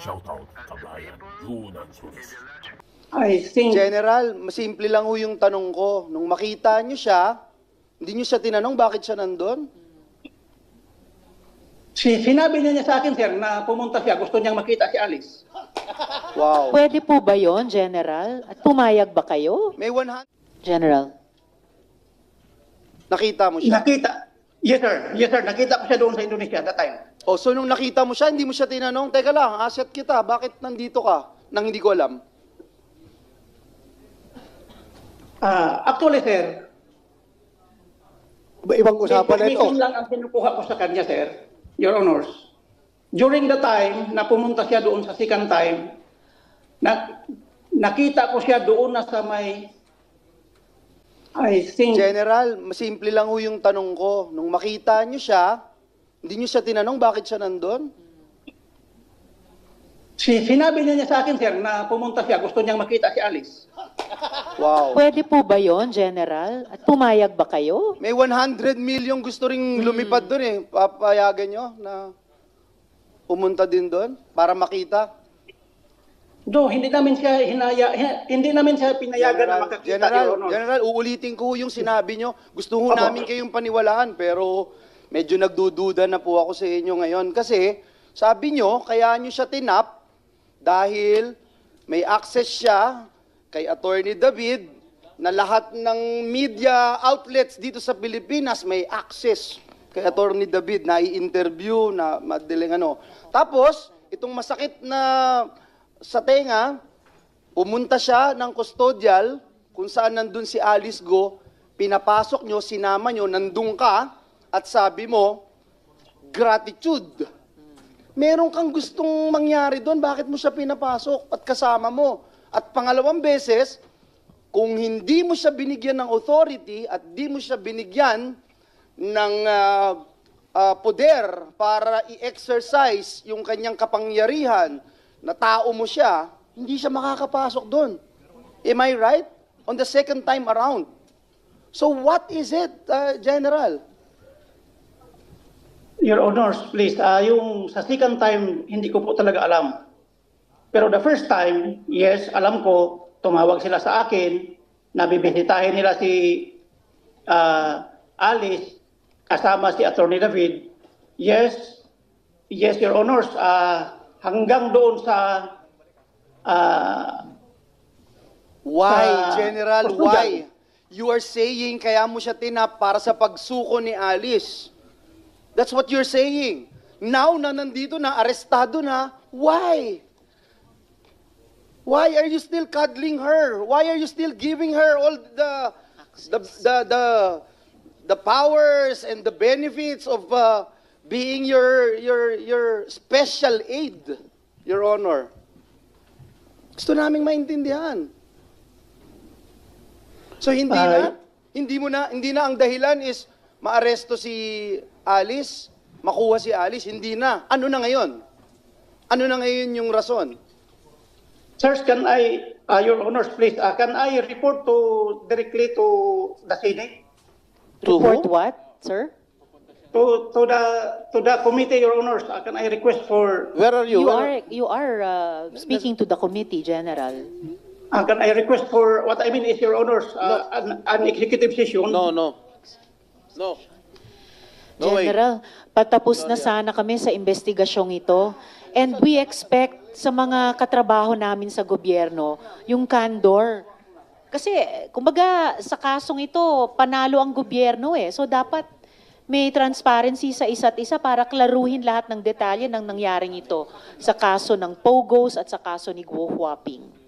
Shoutout kabayan, yun ang sulis. I think General, simple lang ho yung tanong ko. Nung makita nyo siya, hindi nyo siya tinanong bakit siya nandun? sinabi niya sa akin, sir, na pumunta siya, gusto niyang makita si Alice. Wow. Pwede po ba yon, General? At pumayag ba kayo? May 100. General. Nakita mo siya? Yes, sir, nakita ko siya doon sa Indonesia that time. O, so nung nakita mo siya, hindi mo siya tinanong, teka lang, asset kita, bakit nandito ka? Nang hindi ko alam. Actually, sir, Ibang usapan na ito. information lang ang kinukuha ko sa kanya, sir, Your Honors. During the time na pumunta siya doon sa second time, nakita ko siya doon na sa may, I think, General, simple lang ho yung tanong ko. Nung makita nyo siya, hindi nyo siya tinanong bakit siya nandun? sinabi niya sa akin, sir, na pumunta siya, gusto niyang makita si Alice. Wow. Pwede po ba yon, General? At pumayag ba kayo? May 100 million gusto ring lumipad doon eh. Papayagan nyo na pumunta din doon para makita? Do, hindi namin siya pinayagan na makakita, Your Honor. General, uulitin ko yung sinabi nyo. Gusto ho namin kayong paniwalaan pero medyo nagdududa na po ako sa inyo ngayon. Kasi sabi nyo, kaya nyo siya tinap dahil may access siya kay Attorney David na lahat ng media outlets dito sa Pilipinas may access kay Attorney David na i-interview, na madaling ano. Tapos, itong masakit na sa tenga, pumunta siya ng custodial kung saan nandun si Alice Go, pinapasok nyo, sinama nyo, nandun ka, at sabi mo, gratitude. Meron kang gustong mangyari doon, bakit mo siya pinapasok at kasama mo? At pangalawang beses, kung hindi mo siya binigyan ng authority at di mo siya binigyan ng poder para i-exercise yung kanyang kapangyarihan na tao mo siya, hindi siya makakapasok doon. Am I right? On the second time around. So what is it, General? Your Honors, please, yung sa second time, hindi ko po talaga alam. Pero the first time, yes, alam ko, tumawag sila sa akin, nabibisitahin nila si Alice, kasama si Attorney David. Yes, Your Honors, hanggang doon sa Why, sa General, custodial. why? You are saying kaya mo siya tinap para sa pagsuko ni Alice. That's what you're saying. Now na nandito na, arestado na, why? Why are you still cuddling her? Why are you still giving her all the powers and the benefits of being your special aid, Your Honor? Gusto naming maintindihan. So hindi na ang dahilan is maaresto si Alice, makuha si Alice, hindi na. Ano na ngayon? Ano na ngayon yung rason? Sirs, can I, Your Honors, please, can I report directly to the Senate? Report what, sir? To the committee, Your Honors, can I request for, Where are you? You are speaking to the committee, General. can I request for, what I mean is, Your Honors, an executive session? No. No way. General, patapos na sana kami sa investigasyong ito. And we expect sa mga katrabaho namin sa gobyerno, yung candor. Kasi, kumbaga, sa kasong ito, panalo ang gobyerno eh. So, dapat may transparency sa isa't isa para klaruhin lahat ng detalye ng nangyaring ito sa kaso ng Pogos at sa kaso ni Guo Huaping.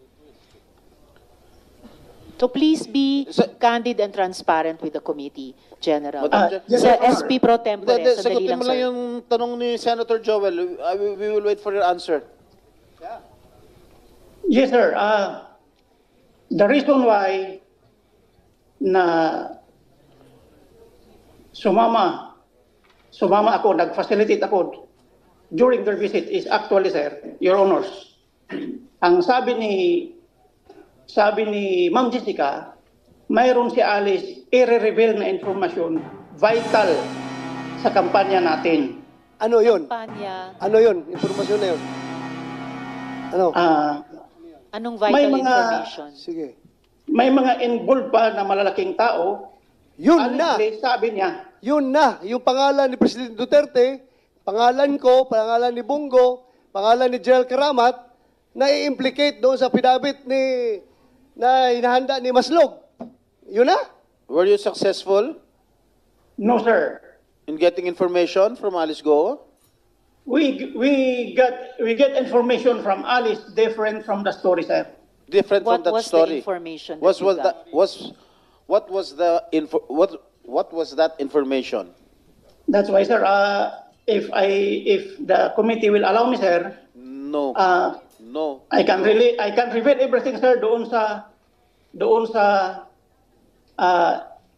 So please be candid and transparent with the committee, General. yes, Sa Your Honor. SP Pro Tempore, sandali Sagutin lang, mo lang sir. yung tanong ni Senator Joel. We will wait for your answer. Yes, sir. The reason why na sumama ako, nag-facilitate ako during their visit is actually, sir, Your Honors, ang sabi ni Ma'am Jessica, mayroon si Alice i-reveal na informasyon vital sa kampanya natin. Ano yun? Kampanya. Ano yun? Informasyon na yun. Ano? Anong May vital mga- information? Sige. May mga involved pa na malalaking tao. Yun na. Allegedly, sabi niya, Yun na. Yung pangalan ni Presidente Duterte, pangalan ko, pangalan ni Bungo, pangalan ni General Karamat, na i-implicate doon sa pinabit na hinahanda ni Maslog. Yun na. Were you successful no sir. in getting information from Alice Go? We get information from Alice different from the story, sir. Different What from that was story. the information that Was you was got? that what was the what was that information? That's why, sir, if the committee will allow me, sir, No. No. I can reveal everything, sir, doon sa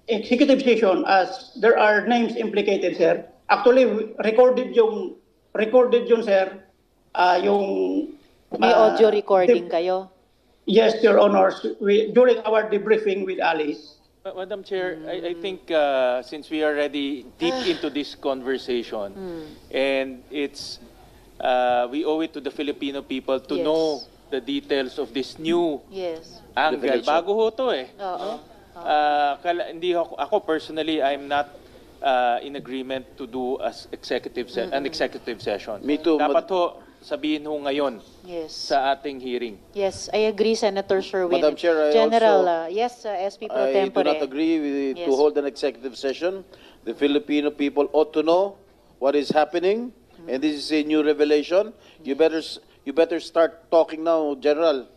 executive session as there are names implicated, sir. Actually, recorded yun, sir. Yung May audio recording deb- kayo? Yes, Your Honors. During our debriefing with Alice. Madam Chair, I think since we are already deep into this conversation, and it's we owe it to the Filipino people to Yes. know the details of this new Yes. angle. Revelation. Bago ho to eh. Oo. Hindi ako personally, I'm not in agreement to do an executive session. Me too, Dapat ho sabihin ho ngayon Yes. sa ating hearing. Yes, I agree, Senator Sherwin. Madam Chair, I General, also- yes, SP Pro I do Tempore. not agree with, to Yes. hold an executive session. The Filipino people ought to know what is happening, and this is a new revelation. You better start talking now, General.